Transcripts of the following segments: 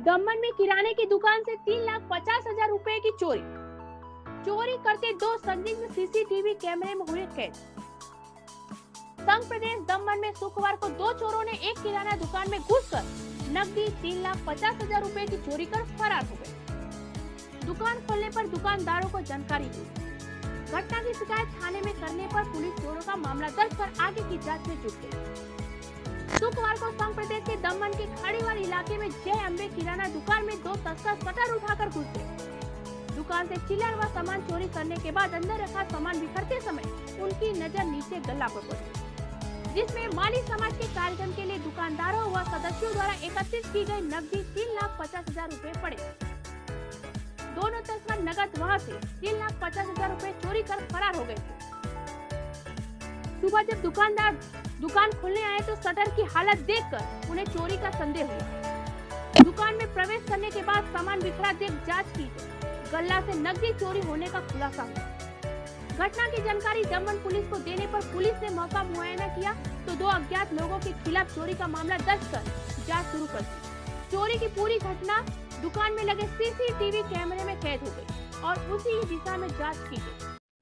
दमन में किराने की दुकान से 3,50,000 रुपए की चोरी। चोरी करते दो संदिग्ध सीसीटीवी कैमरे में हुए कैद। संघ प्रदेश दमन में शुक्रवार को दो चोरों ने एक किराना दुकान में घुसकर नकदी 3,50,000 रुपए की चोरी कर फरार हो गए। दुकान खोलने पर दुकानदारों को जानकारी हुई। घटना की शिकायत थाने में करने पर पुलिस चोरों का मामला दर्ज कर आगे की जांच में जुट गई। शुक्रवार को संघ प्रदेश के दमन के खाड़ीवाल इलाके में जय अम्बे किराना दुकान में दो तस्कर शटर उठाकर घुस गए। दुकान से चिल्लर व सामान चोरी करने के बाद अंदर रखा सामान बिखरते समय उनकी नजर नीचे गल्ला पर पड़ी, जिसमें माली समाज के कार्यक्रम के लिए दुकानदारों व सदस्यों द्वारा एकत्रित की गई नकदी 3,50,000 रुपए पड़े। दोनों तस्कर नकद वहां से 3,50,000 रुपए चोरी कर फरार हो गए थे। सुबह जब दुकानदार दुकान खोलने आए तो शटर की हालत देखकर उन्हें चोरी का संदेह हुआ। दुकान में प्रवेश करने के बाद सामान बिखरा देख जांच की तो गल्ला से नकदी चोरी होने का खुलासा हुआ। घटना की जानकारी दमन पुलिस को देने पर पुलिस ने मौका मुआयना किया तो दो अज्ञात लोगों के खिलाफ चोरी का मामला दर्ज कर जांच शुरू कर दी। चोरी की पूरी घटना दुकान में लगे सीसीटीवी कैमरे में कैद हो गई और उसी दिशा में जांच की गई।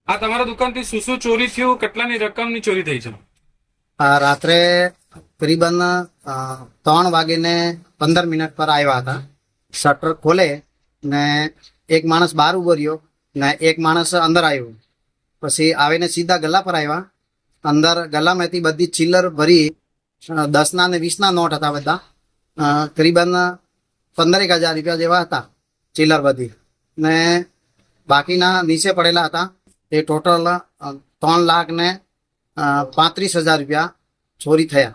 આ તમારા દુકાનથી શું શું ચોરી થયું, કેટલાની રકમની ચોરી થઈ છે? રાત્રે કરીબન 3:15 પર આવ્યા હતા। શટર ખોલે ને એક માણસ બહાર ઉભો રહ્યો ને એક માણસ અંદર આવ્યો। પછી આવીને સીધા ગલ્લા પર આવ્યા। અંદર ગલ્લામાંથી બધી ચિલ્લર ભરી 10ના ને 20ના નોટ હતા બધા। કરીબન 15,000 રૂપિયા જેવા હતા ચિલ્લર બધી ને બાકીના નીચે પડેલા હતા। એ ટોટલ 3,35,000 રૂપિયા ચોરી થયા।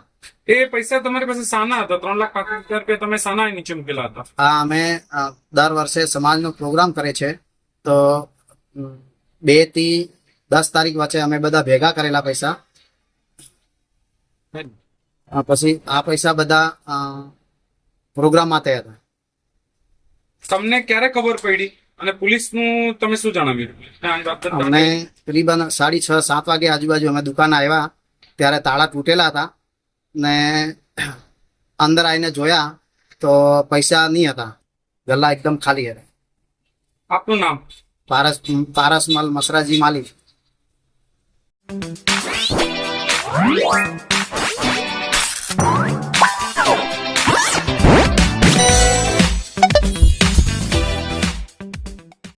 એ પૈસા તમારી પાસે સાના હતા? 3,35,000 રૂપિયા તમે સાના નીચે મૂકેલા હતા? આ અમે દર વર્ષે સમાજનો પ્રોગ્રામ કરે છે તો 2 થી 10 તારીખ વચ્ચે અમે બધા ભેગા કરેલા પૈસા। પછી આ પૈસા બધા પ્રોગ્રામ માટે હતા। તમને ક્યારે ખબર પડી અને પોલીસનું તમે શું જણાવ્યું? અમને કરીબન 6:30-7 વાગે આજુબાજુ અમે દુકાન આવ્યા ત્યારે તાળા તૂટેલા હતા ને અંદર આવીને જોયા તો પૈસા નહીં હતા, ગલ્લા એકદમ ખાલી હતા। આપનું નામ? પારસમલ મસરાજી માલી।